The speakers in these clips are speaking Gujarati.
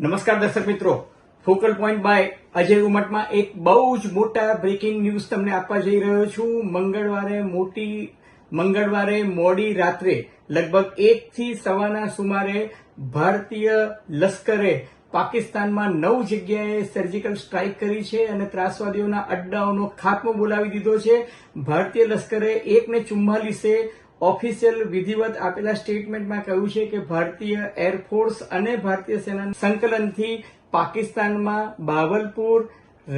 નમસ્કાર દર્શક મિત્રો, ફોકલ પોઈન્ટ બાય અજય ઉમટમાં એક બહુ જ મોટા બ્રેકિંગ ન્યૂઝ તમને આપવા જઈ રહ્યો છું. મંગળવારે મોડી રાત્રે લગભગ 1 થી સવારના સુમારે ભારતીય લશ્કરે પાકિસ્તાનમાં 9 જગ્યાએ સર્જિકલ સ્ટ્રાઇક કરી છે અને ત્રાસવાદીઓના અડ્ડાઓનો ખાત્મો બોલાવી દીધો છે. ભારતીય લશ્કરે 1:44 ઓફિશિયલ વિધિવત આપેલા સ્ટેટમેન્ટમાં કહ્યું છે કે ભારતીય એરફોર્સ અને ભારતીય સેનાના સંકલનથી પાકિસ્તાનમાં બાવલપુર,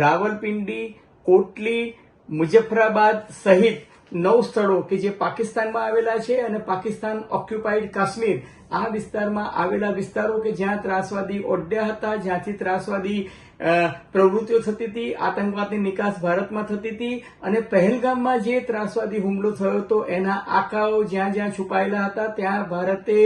રાવલપિંડી, કોટલી, મુઝફ્ફરાબાદ સહિત 9 સ્થળો કે જે પાકિસ્તાનમાં આવેલા છે અને પાકિસ્તાન ઓક્યુપાઇડ કાશ્મીર આ વિસ્તારમાં આવેલા વિસ્તારો કે જ્યાં ત્રાસવાદી ઓડ્યા હતા, જ્યાંથી ત્રાસવાદી પ્રવૃત્તિઓ થતી હતી, આતંકવાદની નિકાસ ભારતમાં થતી હતી અને પહેલગામમાં જે ત્રાસવાદી હુમલો થયો હતો એના આકાઓ જ્યાં જ્યાં છુપાયેલા હતા ત્યાં ભારતે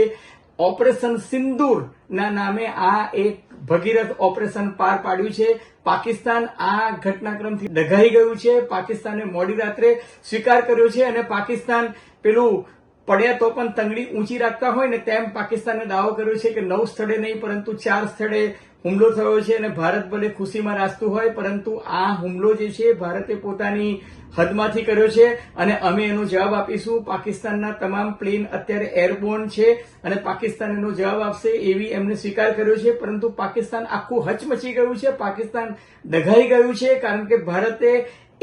ઓપરેશન સિંદૂર ના નામે આ એક ભગીરથ ઓપરેશન પાર પાડ્યું છે. પાકિસ્તાન આ ઘટનાક્રમથી ડઘાઈ ગયું છે. પાકિસ્તાને મોડી રાત્રે સ્વીકાર કર્યો છે અને પાકિસ્તાન પેલું પડ્યા તો પણ તંગડી ઊંચી રાખતા હોય ને તેમ પાકિસ્તાને દાવો કર્યો છે કે 9 સ્થળે નહીં પરંતુ 4 સ્થળે હુમલો થયો છે અને ભારત ભલે ખુશીમાં રાચતું હોય પરંતુ આ હુમલો જે છે ભારતે પોતાની હદમાંથી કર્યો છે અને અમે એનો જવાબ આપીશું. પાકિસ્તાનના તમામ પ્લેન અત્યારે એરબોર્ન છે અને પાકિસ્તાન એનો જવાબ આપશે એવી એમને સ્વીકાર કર્યો છે, પરંતુ પાકિસ્તાન આખું હચમચી ગયું છે, પાકિસ્તાન ડઘાઈ ગયું છે કારણ કે ભારતે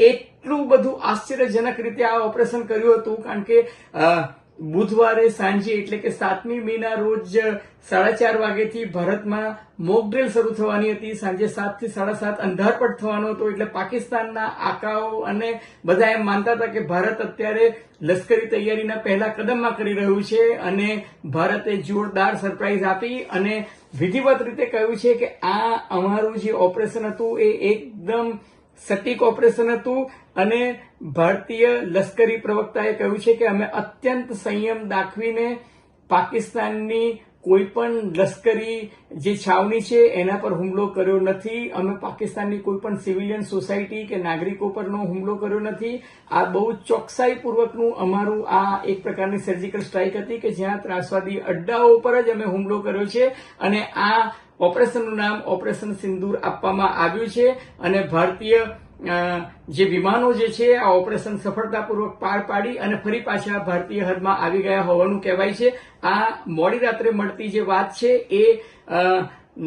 એટલું બધું આશ્ચર્યજનક રીતે આ ઓપરેશન કર્યું હતું. કારણ કે બુધવારે સાંજે એટલે કે 7મી મેના રોજ 4:30 વાગ્યાથી ભારતમાં મોકડ્રીલ શરૂ થવાની હતી. સાંજે 7 થી 7:30 અંધારપટ થવાનો હતો. એટલે પાકિસ્તાનના આકાઓ અને બધા એમ માનતા હતા કે ભારત અત્યારે લશ્કરી તૈયારીના પહેલા કદમમાં કરી રહ્યું છે અને ભારતે જોરદાર સરપ્રાઇઝ આપી અને વિધિવત રીતે કહ્યું છે કે આ અમારું જે ઓપરેશન હતું એ એકદમ સટીક ઓપરેશન હતું અને ભારતીય લશ્કરી પ્રવક્તાએ કહ્યું છે કે અમે અત્યંત સંયમ દાખવીને પાકિસ્તાનની કોઈ પણ લશ્કરી જે છાવણી છે એના પર હુમલો કર્યો નથી. અમે પાકિસ્તાનની કોઈ પણ સિવિલિયન સોસાયટી કે નાગરિકો પરનો હુમલો કર્યો નથી. આ બહુ ચોકસાઈપૂર્વકનું અમારું આ એક પ્રકારની સર્જિકલ સ્ટ્રાઇક હતી કે જ્યાં ત્રાસવાદી અડ્ડાઓ પર જ અમે હુમલો કર્યો છે અને આ ઓપરેશનનું નામ ઓપરેશન સિંદૂર આપવામાં આવ્યું છે અને ભારતીય જે વિમાનો જે છે આ ઓપરેશન સફળતાપૂર્વક પાર પાડી અને ફરી પાછા ભારતીય હદમાં આવી ગયા હોવાનું કહેવાય છે. આ મોડી રાત્રે મળતી જે વાત છે એ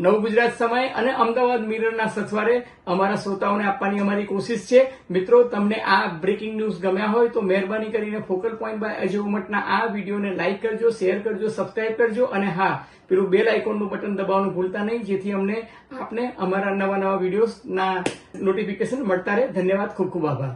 નવ ગુજરાત સમય અને અમદાવાદ મિરરના સથવારે અમારા શ્રોતાઓને આપવાની અમારી કોશિશ છે. મિત્રો, તમને આ બ્રેકિંગ ન્યૂઝ ગમ્યા હોય તો મહેરબાની કરીને ફોકલ પોઈન્ટ બાય અજય ઉમટના આ વિડીયોને લાઇક કરજો, શેર કરજો, સબસ્ક્રાઇબ કરજો અને હા, પેલું બેલ આઇકોનનું બટન દબાવવાનું ભૂલતા નહીં જેથી અમને આપને અમારા નવા વિડીયોઝના નોટિફિકેશન મળતા રહે. ધન્યવાદ, ખૂબ ખૂબ આભાર.